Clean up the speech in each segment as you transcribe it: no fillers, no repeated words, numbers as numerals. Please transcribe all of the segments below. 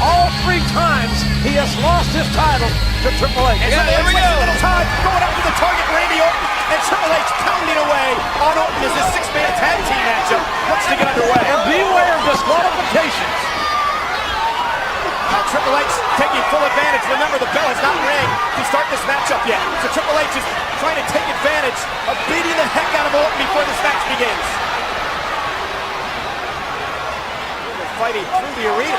All 3 times he has lost his title to Triple H. And here we go. Little time going after the target, Randy Orton, and Triple H pounding away on Orton as this 6-man tag team matchup looks to get underway. And beware of disqualifications. Now Triple H taking full advantage. Remember, the bell has not rang to start this matchup yet. So Triple H is trying to take advantage of beating the heck out of Orton before this match begins. They're fighting through the arena.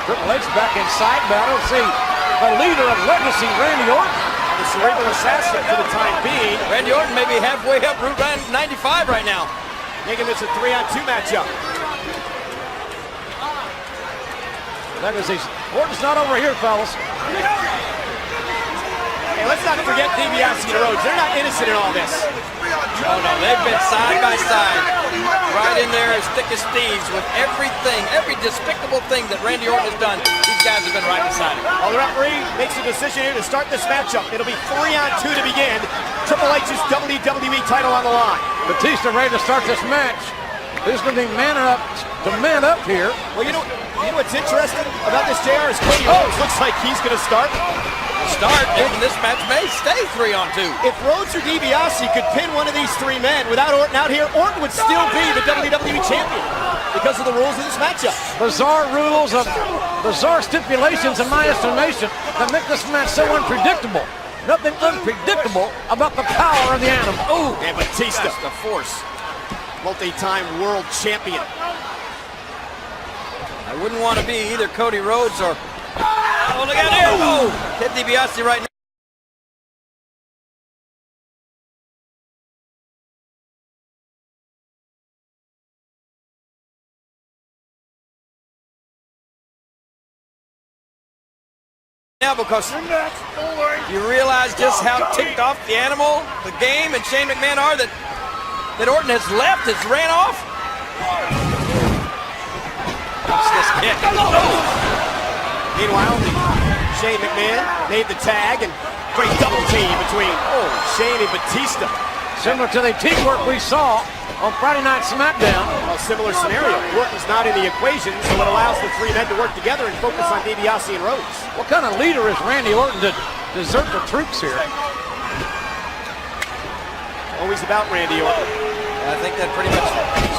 Triple H back inside battle. See the leader of Legacy, Randy Orton. The cerebral assassin for the time being. Randy Orton may be halfway up Route 95 right now. Making this a 3-on-2 matchup. Legacy's Orton's not over here, fellas. Hey, let's not forget DiBiase and Rhodes. They're not innocent in all this. Oh no, they've been side by side, right in there as thick as thieves with everything, every despicable thing that Randy Orton has done. These guys have been right beside him. Well, the referee makes a decision here to start this matchup. It'll be 3-on-2 to begin. Triple H's WWE title on the line. Batista ready to start this match. Who's going to be man up here? Well, you know what's interesting about this, JR, is Cody Rhodes looks like he's going to start. And this match may stay 3-on-2. If Rhodes or DiBiase could pin one of these 3 men without Orton out here, Orton would still be the WWE champion because of the rules of this matchup. Bizarre rules of bizarre stipulations, in my estimation, that make this match so unpredictable. Nothing unpredictable about the power of the animal. Ooh, and Batista, the force. Multi-time world champion. I wouldn't want to be either Cody Rhodes or... Oh, look out here! Oh, hit DiBiase right now. Because you realize just how ticked off the animal, the game, and Shane McMahon are that Orton has left, has ran off. What's this kick? Meanwhile, Shane McMahon made the tag, and great double team between Shane and Batista. Similar to the teamwork we saw on Friday Night SmackDown. A similar scenario. Orton's not in the equation, so it allows the 3 men to work together and focus on DiBiase and Rhodes. What kind of leader is Randy Orton to desert the troops here? Always about Randy Orton. I think that pretty much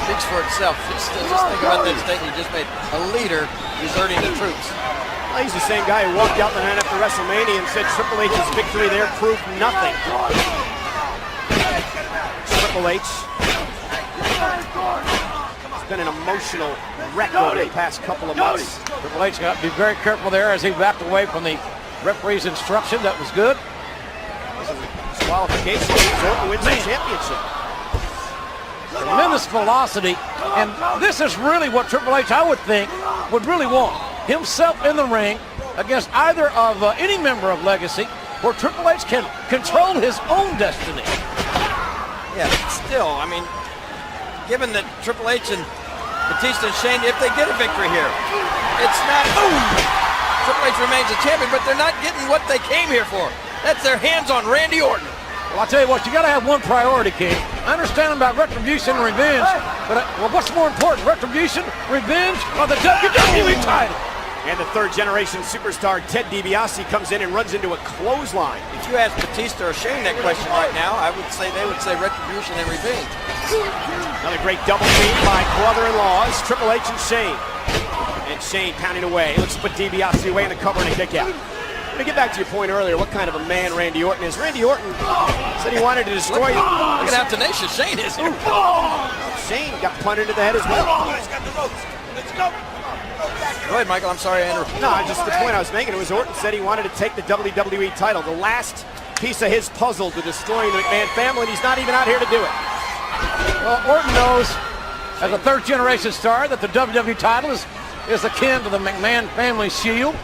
speaks for itself. Just think about that statement you just made. A leader deserting the troops. Well, he's the same guy who walked out the night after WrestleMania and said Triple H's victory there proved nothing. Triple H has been an emotional wreck over the past couple of months. Triple H got to be very careful there as he backed away from the referee's instruction. That was good. Disqualification. Orton wins the championship. Tremendous velocity, and this is really what Triple H, I would think, would really want. Himself in the ring against either of any member of Legacy, where Triple H can control his own destiny. Yeah, still, I mean, given that Triple H and Batista and Shane, if they get a victory here, it's not, Triple H remains a champion, but they're not getting what they came here for. That's their hands on Randy Orton. Well, I'll tell you what, you got to have one priority, King. I understand about retribution and revenge, but well, what's more important, retribution, revenge, or the WWE title? And the 3rd-generation superstar Ted DiBiase comes in and runs into a clothesline. If you ask Batista or Shane that question right now, I would say they would say retribution and revenge. Another great double team by brother-in-laws, Triple H and Shane. And Shane pounding away. Looks to put DiBiase away in the cover and a kick out. To get back to your point earlier, what kind of a man Randy Orton is. Randy Orton said he wanted to destroy... Look at how tenacious Shane is here. Shane got punted to the head as well. He's got the ropes. Let's go. Go ahead, Michael. I'm sorry I interrupted. No, just the point I was making. It was Orton said he wanted to take the WWE title, the last piece of his puzzle to destroying the McMahon family, and he's not even out here to do it. Well, Orton knows, as a 3rd-generation star, that the WWE title is akin to the McMahon family shield.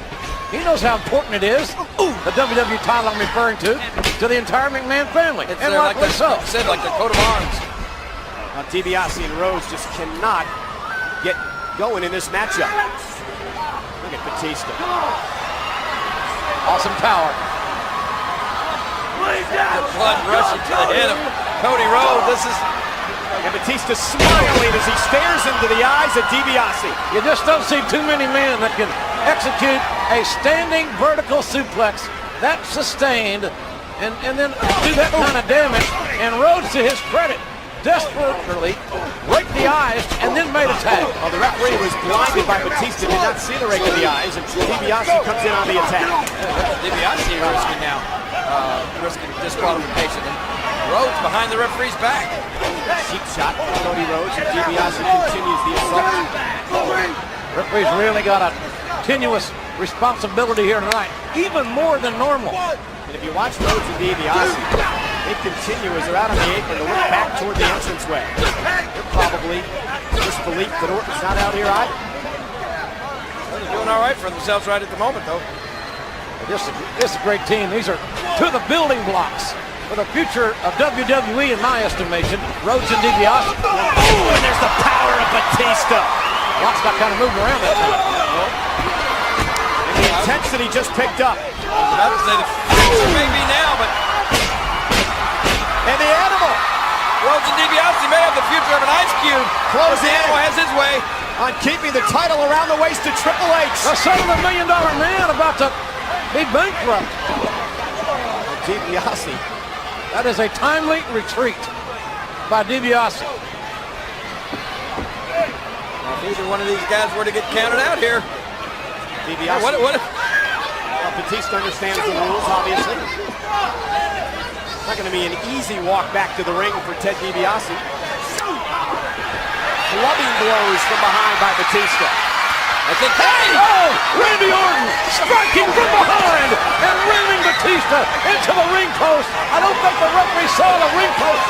He knows how important it is. The WWE title I'm referring to the entire McMahon family. It's and like so. Said like the coat of arms. Now, DiBiase and Rhodes just cannot get going in this matchup. Look at Batista. Awesome power. The blood rushing to the head of Cody Rhodes. This is And Batista smiling as he stares into the eyes of DiBiase. You just don't see too many men that can execute a standing vertical suplex that sustained and then do that kind of damage. And Rhodes, to his credit, desperately raked the eyes and then made a tag. Well, the referee was blinded by Batista, did not see the rake of the eyes, and DiBiase comes in on the attack. DiBiase risking disqualification. And Rhodes behind the referee's back. Cheap shot from Cody Rhodes, and DiBiase continues the assault. Referee's really got a tenuous responsibility here tonight, even more than normal. And if you watch Rhodes and DiBiase, they continue as they're out on the apron to look back toward the entranceway. They're probably disbelief that Orton's not out here either. They're doing all right for themselves right at the moment, though. This is a great team. These are two of the building blocks for the future of WWE, in my estimation. Rhodes and DiBiase. Oh, and there's the power of Batista. Watts got kind of moving around that time. And the intensity just picked up. I was about to say the future may be now, but And the animal Rhodes and DiBiase may have the future of an ice cube. close The in animal has his way. on keeping the title around the waist of Triple H. The son of $1 million man about to be bankrupt. DiBiase. That is a timely retreat by DiBiase. Well, if either one of these guys were to get counted out here, DiBiase. what? Well, Batista understands the rules, obviously. It's not going to be an easy walk back to the ring for Ted DiBiase. Clubbing blows from behind by Batista. I think. Oh, Randy Orton striking from behind and ramming Batista into the ring post. I don't think the referee saw the ring post.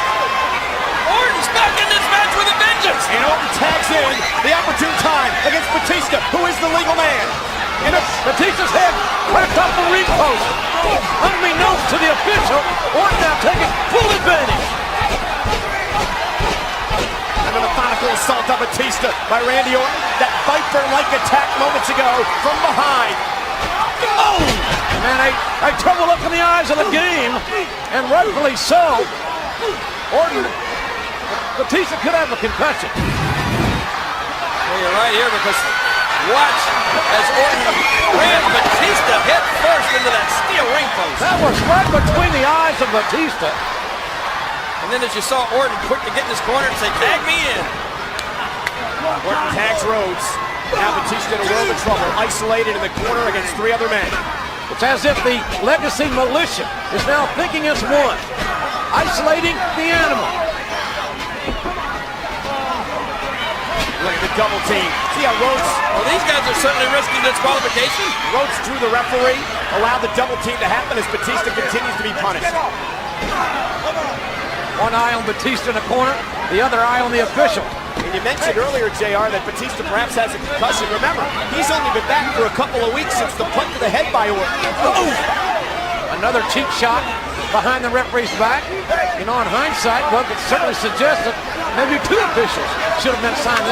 Orton's back in this match with a vengeance. And Orton tags in the opportune time against Batista, who is the legal man. And Batista's head cracked off the ring post. Unbeknownst to the official, Orton now taking full advantage. And a methodical assault on Batista by Randy Orton. That Viper-like attack moments ago from behind. Oh! Man, a trouble look in the eyes of the game, and rightfully so. Orton, Batista could have a concussion. Well, you're right here because watch as Orton ran Batista head first into that steel ring post. That was right between the eyes of Batista. And then as you saw Orton quick to get in his corner and say, tag me in. Orton tags Rhodes. Now Batista in a world of trouble, isolated in the corner against three other men. It's as if the Legacy militia is now thinking as one, isolating the animal. Look at the double team. See how Rhodes, Well, these guys are certainly risking disqualification. Rhodes drew the referee, allowed the double team to happen as Batista continues to be punished. One eye on Batista in the corner, the other eye on the official. And you mentioned earlier, JR, that Batista perhaps has a concussion. Remember, he's only been back for a couple of weeks since the punch to the head by Orton. Oh! Another cheap shot behind the referee's back. You know, in hindsight, one could certainly suggest that maybe two officials should have been assigned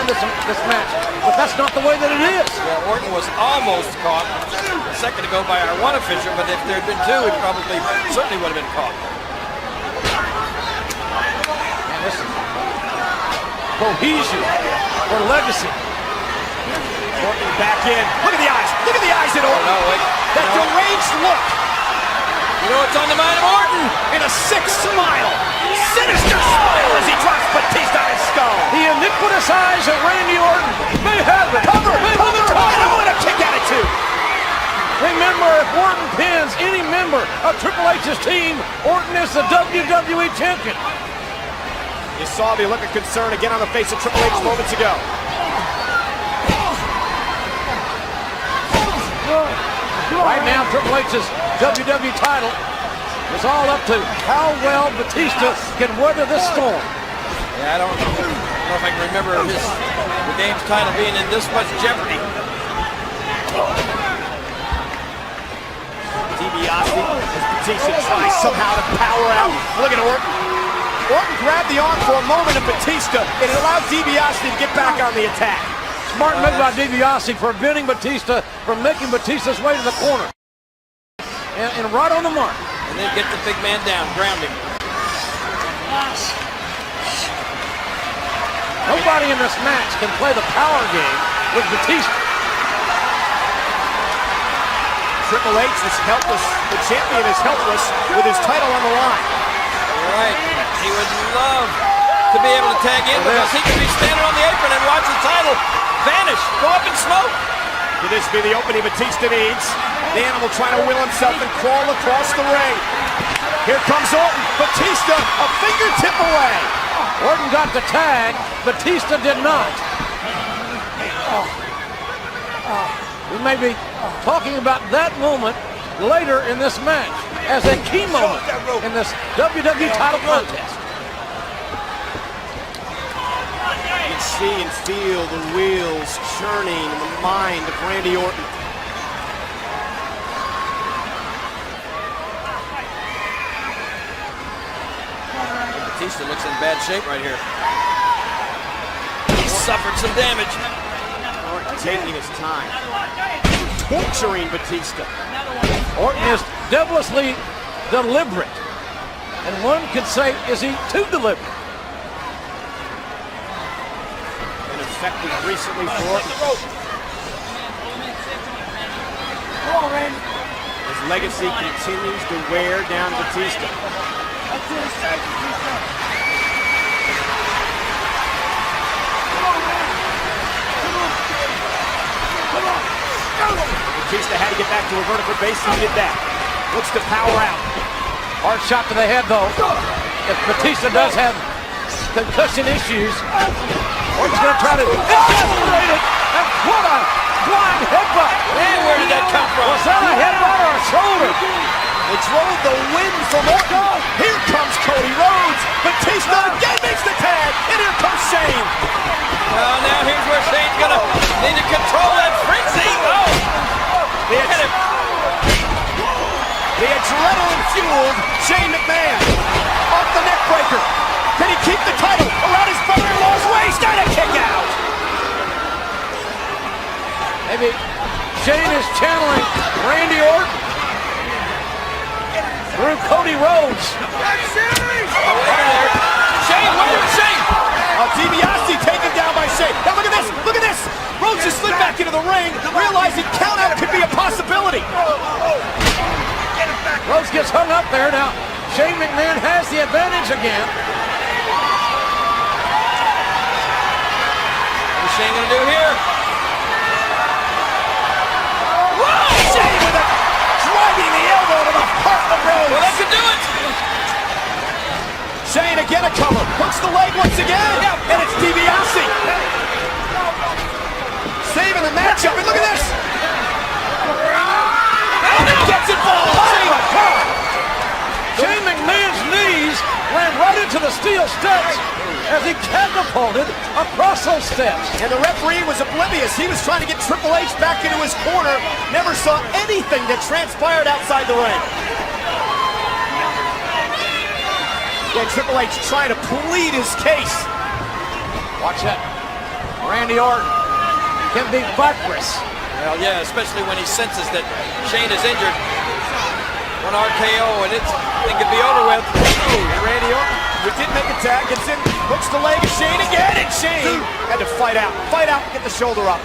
this match. But that's not the way that it is. Yeah, Orton was almost caught a second ago by our one official, but if there had been two, it probably certainly would have been caught. And this is cohesion for Legacy. Orton back in. Look at the eyes. Look at the eyes at Orton. No, wait. That deranged look. You know what's on the mind of Orton? In a sick smile. Sinister smile as he drops Batista on his skull. The iniquitous eyes of Randy Orton may have it. Cover. Oh, and a kick attitude. Remember, if Orton pins any member of Triple H's team, Orton is the WWE Champion. You saw the look of concern again on the face of Triple H moments ago. Right now, Triple H's WWE title is all up to how well Batista can weather this storm. Yeah, I don't know if I can remember the game's title being in this much jeopardy. DiBiase as Batista tries somehow to power out. Look at Orton. Orton grabbed the arm for a moment of Batista, and it allowed DiBiase to get back on the attack. Smart move by DiBiase, preventing Batista from making Batista's way to the corner. And right on the mark. And then get the big man down, ground him. Nobody in this match can play the power game with Batista. Triple H is helpless. The champion is helpless with his title on the line. Right. He would love to be able to tag in because he could be standing on the apron and watch the title vanish, go up in smoke. Could this be the opening Batista needs? The Animal trying to will himself and crawl across the ring. Here comes Orton. Batista a fingertip away. Orton got the tag. Batista did not. We may be talking about that moment later in this match as a key moment in this WWE title contest. You can see and feel the wheels churning in the mind of Randy Orton. Batista looks in bad shape right here. He suffered some damage. Orton taking his time, torturing Batista. Orton is devilishly deliberate. And one could say, is he too deliberate? And effective recently for Orton. His legacy continues to wear down Batista. Batista had to get back to a vertical base, he did that. Looks to power out. Hard shot to the head, though. If Batista does have concussion issues, Orton's going to try to encapsulate it. And what a flying headbutt. Man, where did that come from? Was that a headbutt or a shoulder? It drove the wind from Orton. Here comes Cody Rhodes. Batista again makes the tag. And here comes Shane. Well, now here's where Shane's going to need to control that frenzy. Oh! The adrenaline-fueled Shane McMahon off the neck breaker. Can he keep the title around his brother-in-law's waist? And a kick out. Maybe Shane is channeling Randy Orton through Cody Rhodes. Shane, where's Shane? DiBiase taken down by Shane. Now look at this, look at this. Rhodes just slid back into the ring, realizing count-out could be a possibility. Rhodes gets hung up there. Now, Shane McMahon has the advantage again. What's Shane going to do here? Whoa! Shane with a driving the elbow to the heart of Rhodes. Well, that could do it. Shane again a cover, hooks the leg once again, and it's DiBiase. Saving the matchup, and look at this. And it gets involved. Oh my God! Shane McMahon's knees ran right into the steel steps as he catapulted across those steps. And the referee was oblivious. He was trying to get Triple H back into his corner. Never saw anything that transpired outside the ring. Yeah, Triple H trying to plead his case. Watch that. Randy Orton can be viperish. Well, yeah, especially when he senses that Shane is injured. One RKO and it could be over with. Oh, Randy Orton, we did make a tag, gets in, hooks the leg of Shane again, and Shane had to fight out, get the shoulder up.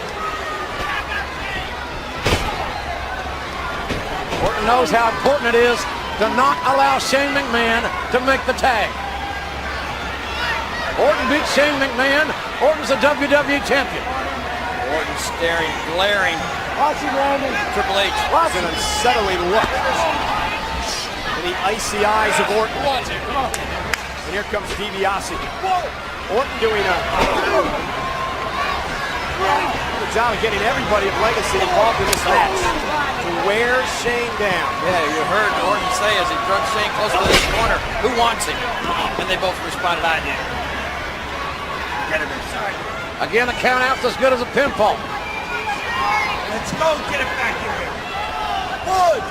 Orton knows how important it is to not allow Shane McMahon to make the tag. Orton beat Shane McMahon. Orton's a WWE champion. Orton staring, glaring. Triple H. It's an unsettling look in the icy eyes of Orton. And here comes DiBiase. Orton doing a good job of getting everybody of Legacy involved in this match to wear Shane down. Yeah, you heard Orton say as he drug Shane close to this corner, who wants him? And they both responded, I do. Again, a count-out's as good as a pinfall. Let's go, get it back here. One.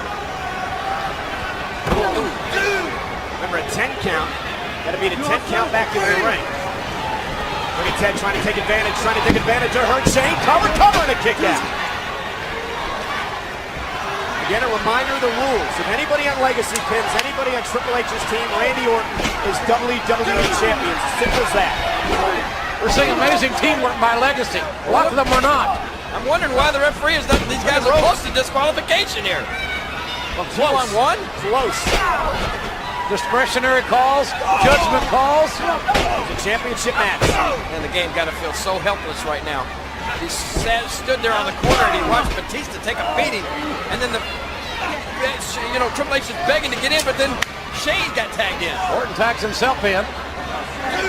Remember, a 10 count. Got to beat a 10 count back into the ring. Look at Ted trying to take advantage of hurt Shane. Cover, and a kick out. Again, a reminder of the rules. If anybody on Legacy pins anybody on Triple H's team, Randy Orton is WWE champion. Simple as that. we're seeing amazing teamwork by Legacy. A lot of them were not. I'm wondering why the referee is not. These guys are close to disqualification here. Well, close. 2-on-1? Close. Discretionary calls, judgment calls. It's a championship match. And the game got to feel so helpless right now. He stood there on the corner and he watched Batista take a beating. And then Triple H is begging to get in, but then Shane got tagged in. Orton tags himself in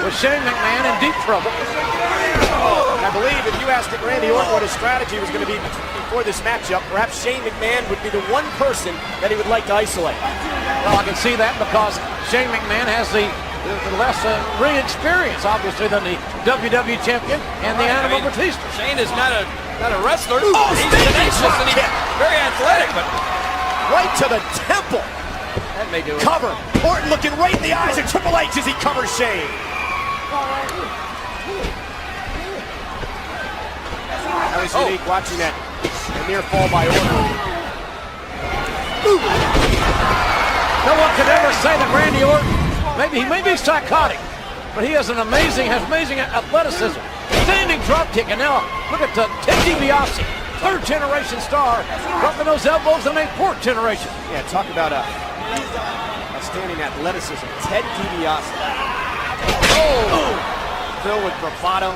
with Shane McMahon in deep trouble. And I believe if you asked Randy Orton what his strategy was going to be before this matchup, perhaps Shane McMahon would be the one person that he would like to isolate. Well, I can see that because Shane McMahon has the less ring experience, obviously, than the WWE champion and the Animal Batista. Shane is not a wrestler. He's tenacious and he's very athletic, but right to the temple. That may do it. Cover. Orton looking right in the eyes of Triple H as he covers Shane. That was unique watching that near fall by Orton. No one could ever say that Randy Orton, he may be psychotic, but he has amazing athleticism. Standing drop kick, and now look at Ted DiBiase, third generation star, dropping those elbows and a fourth generation. Yeah, talk about outstanding athleticism. Ted DiBiase. Filled with bravado.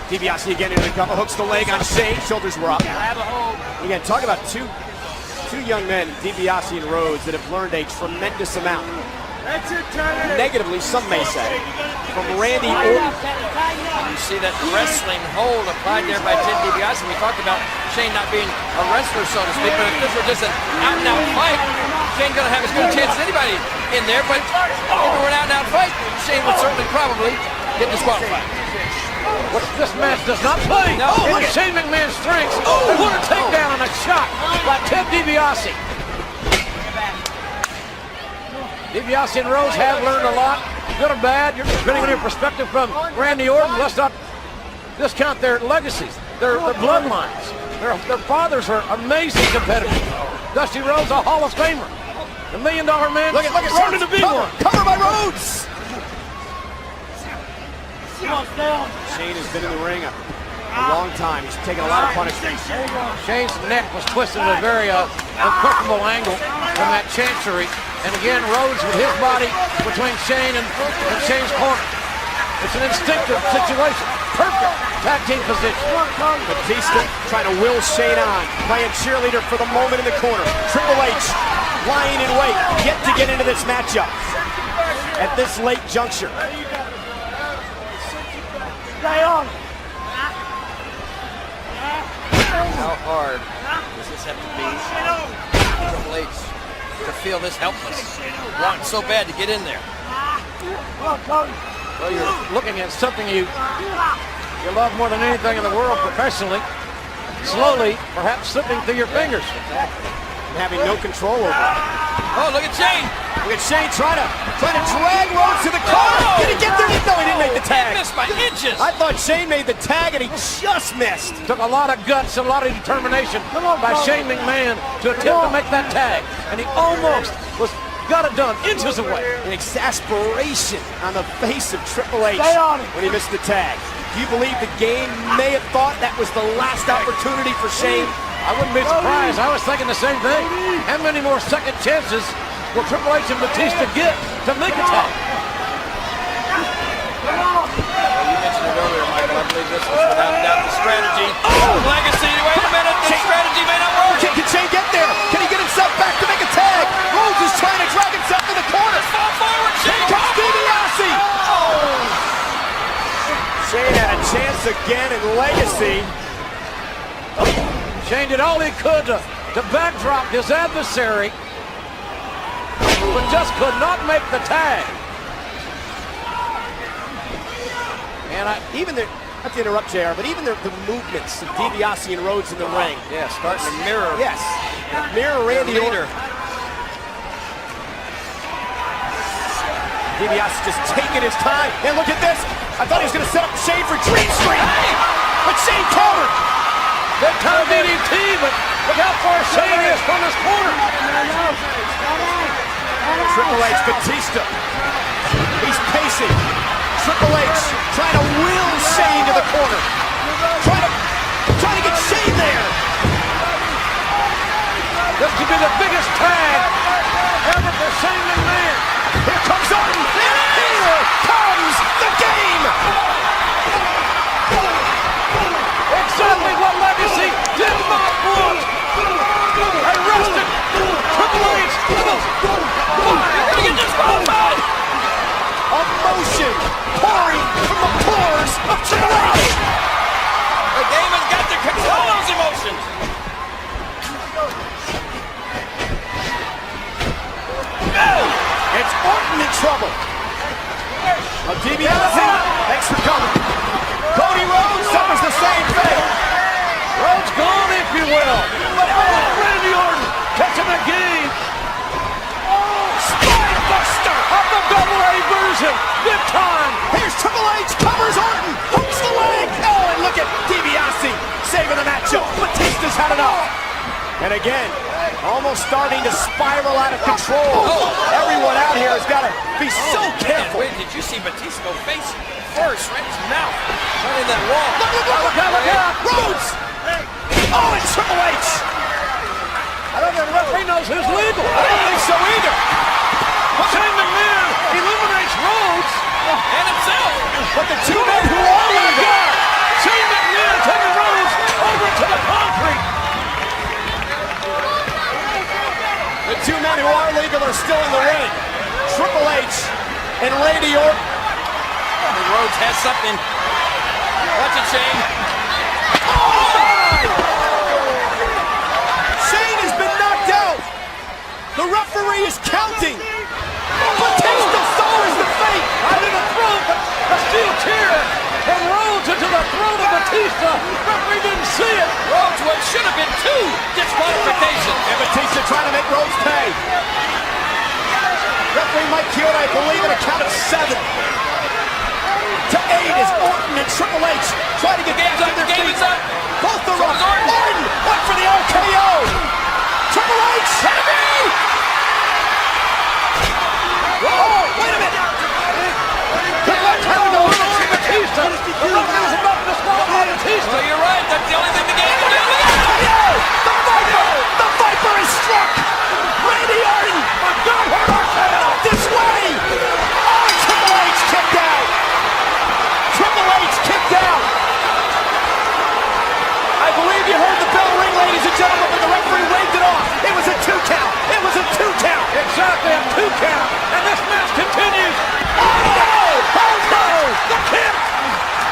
DiBiase again into the cover, hooks the leg on Shane, shoulders were up. Again, talk about two young men, DiBiase and Rhodes, that have learned a tremendous amount. Negatively, some may say, from Randy Orton. You see that wrestling hold applied there by Ted DiBiase. We talked about Shane not being a wrestler, so to speak, but if this were just an out-and-out fight, Shane's going to have as good a chance as anybody in there, but if it were an out-and-out fight, Shane would certainly probably get disqualified. What this match does not play in Shane McMahon's strengths. What a takedown and a shot by Ted DiBiase. DiBiase and Rhodes have learned a lot, good or bad, depending on your perspective from Randy Orton. Let's not discount their legacies, their bloodlines. Their fathers are amazing competitors. Dusty Rhodes, a Hall of Famer. The $1 Million Man, look at starting to be one. Cover by Rhodes. Shane has been in the ring a long time. He's taken a lot of punishment. Shane's neck was twisted at a very uncomfortable angle from that chancery. And again, Rhodes with his body between Shane and Shane's corner. It's an instinctive situation. Perfect tag team position. Batista trying to will Shane on, playing cheerleader for the moment in the corner. Triple H lying in wait, yet to get into this matchup at this late juncture. How hard does this have to be Triple H to feel this helpless? Wanting so bad to get in there. Well, you're looking at something you love more than anything in the world professionally, slowly, perhaps slipping through your fingers. And having no control over it. Oh, look at Shane. Look at Shane trying to drag Rhodes to the corner. Did he get there? No, he didn't make the tag. He missed by inches. I thought Shane made the tag and he just missed. Took a lot of guts and a lot of determination by Shane McMahon to attempt to make that tag. And he almost got it done, inches away. An exasperation on the face of Triple H when he missed the tag. Do you believe the game may have thought that was the last opportunity for Shane? I wouldn't be surprised. I was thinking the same thing. How many more second chances will Triple H and Batista get to make a tag? Well, you mentioned it earlier, Michael. I believe this was without a doubt the strategy. Legacy, wait a minute. The strategy may not work. Can Shane get there? Can he get himself back to make a tag? Rhodes is trying to drag himself to the corner. Fall forward, Shane. Comes DiBiase. Shane had a chance again in Legacy. Shane did all he could to backdrop his adversary, but just could not make the tag. And not to interrupt, JR, but even the movements of DiBiase and Rhodes in the ring. Yeah, starting to mirror. Yes, mirror Randy Orton. DiBiase just taking his time. And look at this. I thought he was going to set up Shane for Dream Street. But Shane covered. Big time DDT, but look how far Shane is from his corner. Triple H, Batista. He's pacing. Triple H trying to will Shane to the corner. Trying to get Shane there. This could be the biggest tag ever for Shane McMahon. Here comes Orton. Here comes the game. Exactly what Legacy did not want. Arrested Triple H. You're gonna get disqualified. Emotion pouring from the pores of Triple H. The game has got to control those emotions. It's Orton in trouble. A DiBiase, thanks for coming. Cody Rhodes suffers the same fate. Rhodes gone, if you will. But Randy Orton catching the game. Spine buster Of the double A version. Big time. Here's Triple H, covers Orton, hooks the leg. Oh, and look at DiBiase saving the matchup. Batista's had enough. And again, almost starting to spiral out of control. Everyone out here has got to be so careful. Wait, did you see Batista go face first, right in his mouth? Right in that wall. Look out. Rhodes. Oh, and Triple H. I don't think the referee knows who's legal. I don't think so either. Shane McMahon eliminates Rhodes. And himself. But the two men who are legal. Shane McMahon taking Rhodes over to the concrete. The two men who are legal are still in the ring. Triple H and Randy Orton. I think Rhodes has something. Watch it, Shane. Shane has been knocked out. The referee is counting. Batista soars the fate. Out in the throat, but a steel chair. And Rhodes into the throat of Batista. Referee didn't see it. Rhodes, what should have been 2 disqualifications. And Batista trying to make Rhodes pay. Referee Mike Kyoto, I believe, at a count of 7 to 8 is Orton and Triple H trying to get back to their feet. Both the rock. Orton went for the RKO. Triple H. Heavy. Oh, wait a minute. Triple H having to eliminate Batista. The referee was about to disqualify Batista. Well, you're right. That's the only thing the game can do. RKO. The Viper is struck. Randy Orton. Don't hurt RKO. Not this way. Oh, Triple H kicked out. Triple H kicked out. I believe you heard the bell ring, ladies and gentlemen, but the referee waved it off. It was a 2 count. It was a 2 count. Exactly, a 2 count. And this match continues. Oh, no. Oh, no. The kick.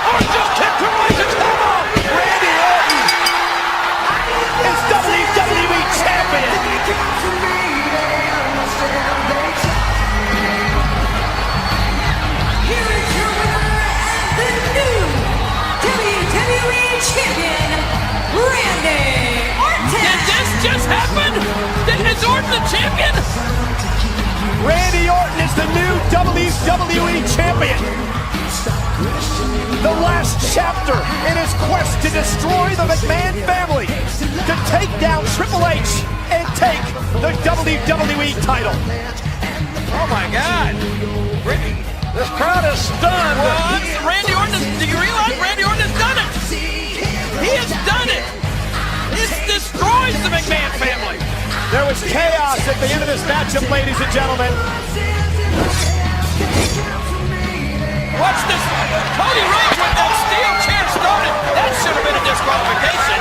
Orton just kicked Triple H's head off. Randy Orton is WWE champion. Here is your winner and the new WWE Champion, Randy Orton. Did this just happen? Is Orton the champion? Randy Orton is the new WWE champion. The last chapter in his quest to destroy the McMahon family, to take down Triple H and take the WWE title. Oh my God. This crowd is stunned. Randy Orton, do you realize Randy Orton has done it? He has done it. This destroys the McMahon family. There was chaos at the end of this matchup, ladies and gentlemen. Watch this. Cody Rhodes with that steel chair started. That should have been a disqualification.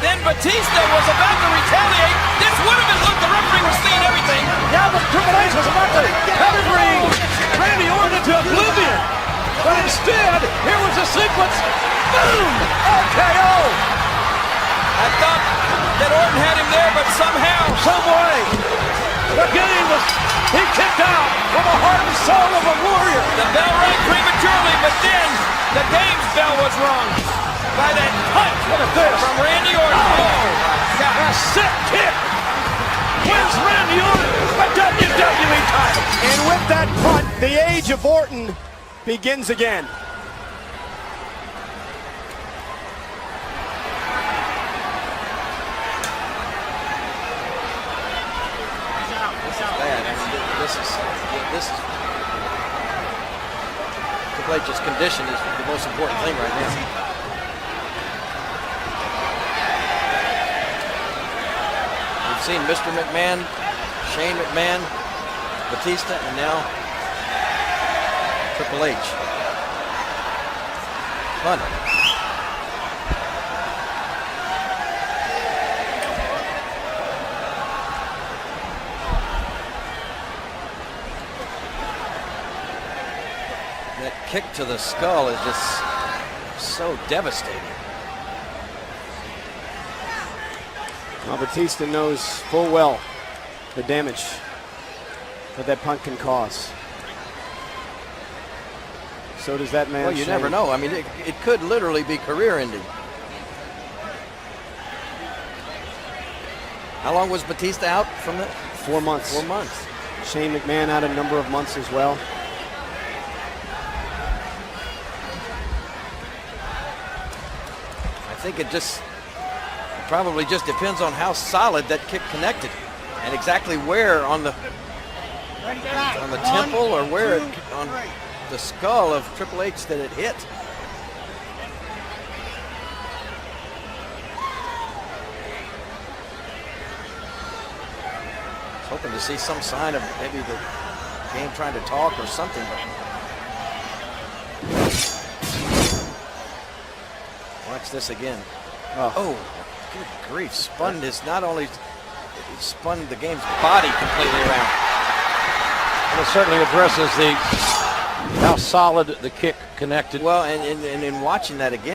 Then Batista was about to retaliate. This would have been, look, the referee was seeing everything. Yeah, but Triple H was about to pedigree Randy Orton into oblivion. But instead, here was a sequence. Boom! RKO! I thought that Orton had him there, but somehow, Some way. The game was, he kicked out with the heart and soul of a warrior. the bell rang prematurely, but then the game's bell was rung by that punch Look at this. from Randy Orton. Oh, my God. A sick kick. Wins Randy Orton the WWE title. And with that punt, the age of Orton begins again. This is H's condition is the most important thing right now. We've seen Mr. McMahon, Shane McMahon, Batista, and now Triple H. Fun. That kick to the skull is just so devastating. Well, Batista knows full well the damage that punt can cause. So does that man. Well, you Shane. never know. I mean, it could literally be career-ending. How long was Batista out from that? 4 months. 4 months. Shane McMahon out a number of months as well. I think it probably just depends on how solid that kick connected and exactly where on the temple or where on the skull of Triple H that it hit. I was hoping to see some sign of maybe the game trying to talk or something, but watch this again. Oh, good grief. Spun the game's body completely around. And it certainly addresses how solid the kick connected. Well, and in watching that again,